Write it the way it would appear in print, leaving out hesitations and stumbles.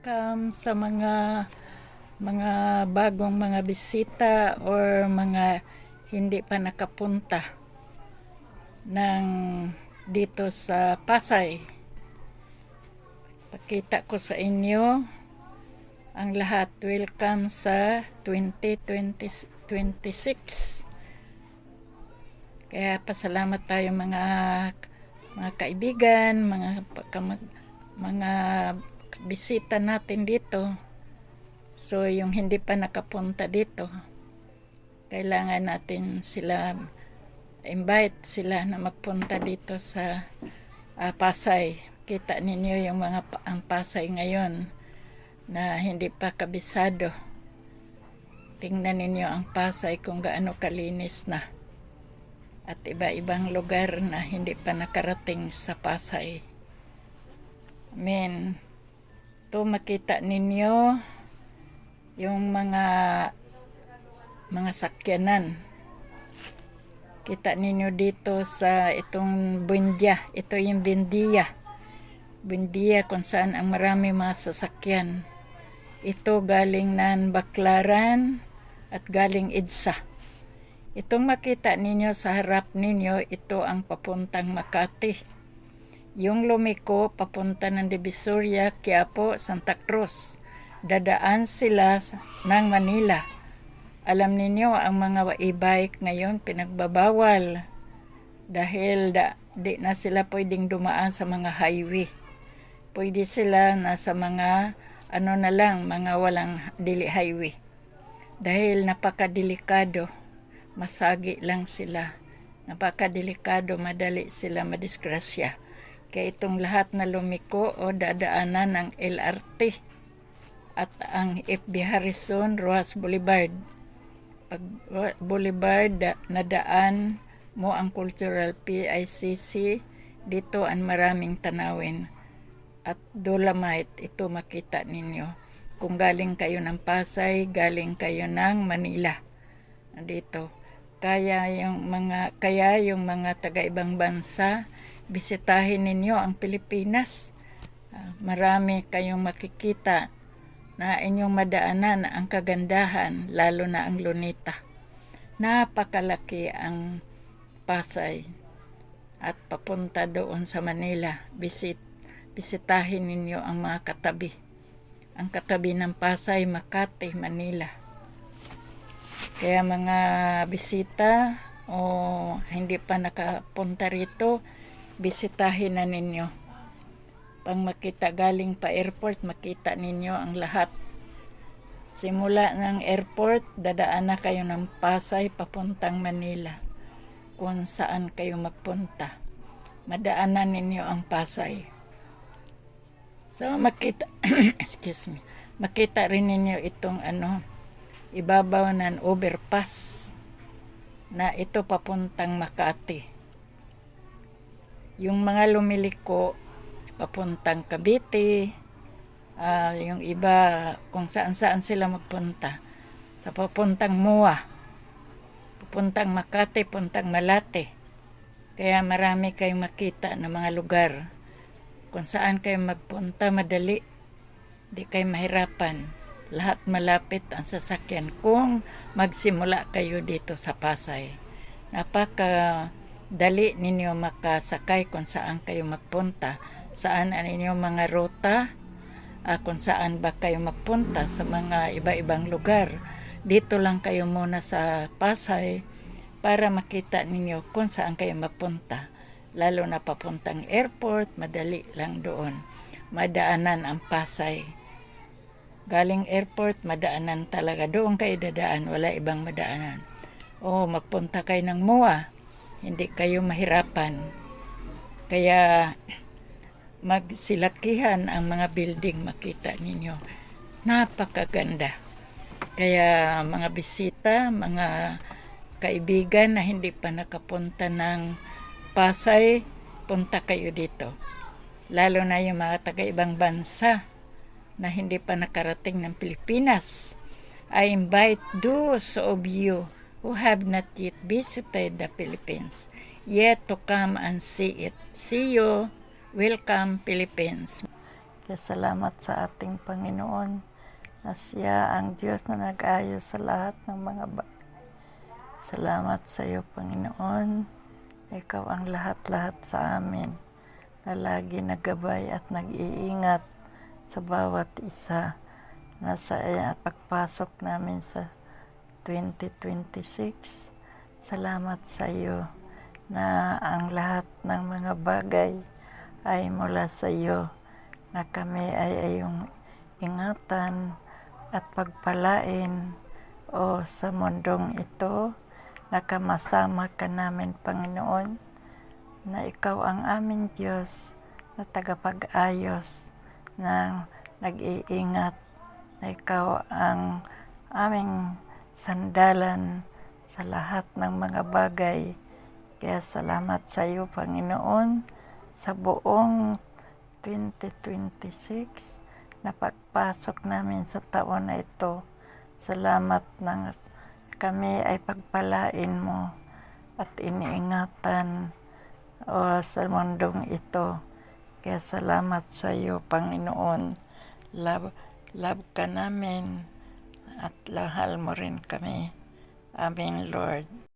Sa mga bagong mga bisita or mga hindi pa nakapunta ng dito sa Pasay. Pakita ko sa inyo ang lahat. Welcome sa 2026. Kaya pasalamat tayo mga kaibigan, mga bisita natin dito. So yung hindi pa nakapunta dito, kailangan natin sila invite sila na magpunta dito sa Pasay. Kita ninyo yung ang Pasay ngayon na hindi pa kabisado. Tingnan ninyo ang Pasay kung gaano kalinis na. At iba-ibang lugar na hindi pa nakarating sa Pasay. Amen. Ito makita ninyo yung mga sakyanan. Kita ninyo dito sa itong Buendia. Ito yung Buendia. Buendia kung saan ang marami mga sasakyan. Ito galing ng Baclaran at galing EDSA. Itong makita ninyo sa harap ninyo, ito ang papuntang Makati. Yung lumiko, papunta ng Divisoria, Quiapo, Santa Cruz. Dadaan sila ng Manila. Alam ninyo, ang mga e-bike ngayon pinagbabawal dahil di na sila pwedeng dumaan sa mga highway. Pwede sila nasa mga mga walang dili highway. Dahil napakadelikado, masagi lang sila. Napakadelikado, madali sila madisgrasya. Kaya itong lahat na lumiko o dadaanan ng LRT at ang FB Harrison, Rojas Boulevard. Pag Boulevard na daan mo ang Cultural PICC, dito ang maraming tanawin. At Dolomite, ito makita ninyo. Kung galing kayo ng Pasay, galing kayo ng Manila. Dito. Kaya yung mga taga-ibang bansa, bisitahin ninyo ang Pilipinas. Marami kayong makikita na inyong madaanan ang kagandahan, lalo na ang Luneta. Napakalaki ang Pasay at papunta doon sa Manila. Bisitahin ninyo ang mga katabi. Ang katabi ng Pasay, Makati, Manila. Kaya mga bisita o hindi pa nakapunta rito, bisitahin na ninyo. Pang makita galing pa airport, makita ninyo ang lahat. Simula ng airport, dadaan na kayo ng Pasay papuntang Manila. Kung saan kayo magpunta, madaanan ninyo ang Pasay. So makita makita rin ninyo itong ibabaw ng overpass na ito papuntang Makati. Yung mga lumiliko papuntang Cavite, yung iba kung saan sila magpunta. Sa papuntang MUA, papuntang Makati, puntang Malate. Kaya marami kayong makita na mga lugar. Kung saan kayo magpunta, madali. Di kayo mahirapan. Lahat malapit ang sasakyan kung magsimula kayo dito sa Pasay. Napakadali ninyo makasakay kung saan kayo magpunta. Saan ang inyong mga ruta, kung saan ba kayo magpunta sa mga iba-ibang lugar. Dito lang kayo muna sa Pasay para makita ninyo kung saan kayo magpunta. Lalo na papuntang airport, madali lang doon. Madaanan ang Pasay. Galing airport, madaanan talaga. Doon kayo dadaan, wala ibang madaanan. Magpunta kayo ng MUA, hindi kayo mahirapan. Kaya magsilakihan ang mga building, makita ninyo. Napakaganda. Kaya mga bisita, mga kaibigan na hindi pa nakapunta ng Pasay, punta kayo dito. Lalo na yung mga taga-ibang bansa na hindi pa nakarating ng Pilipinas. I invite those of you who have not yet visited the Philippines, yet to come and see it. See you. Welcome, Philippines. Kaya salamat sa ating Panginoon na siya ang Diyos na nag-ayos sa lahat ng mga bagay. Salamat sa iyo, Panginoon. Ikaw ang lahat-lahat sa amin na lagi naggabay at nag-iingat sa bawat isa na sa pagpasok namin sa 2026. Salamat sa iyo na ang lahat ng mga bagay ay mula sa iyo, na kami ay iyong ingatan at pagpalain o sa mundong ito. Nakamasama ka namin, Panginoon, na ikaw ang aming Diyos na tagapag-ayos, na nag-iingat, na ikaw ang aming sandalan sa lahat ng mga bagay. Kaya salamat sa iyo, Panginoon, sa buong 2026 na pagpasok namin sa taon na ito. Salamat na kami ay pagpalain mo at iniingatan sa mundong ito. Kaya salamat sa iyo, Panginoon. Love ka namin at lahal mo rin kami. Amen, Lord.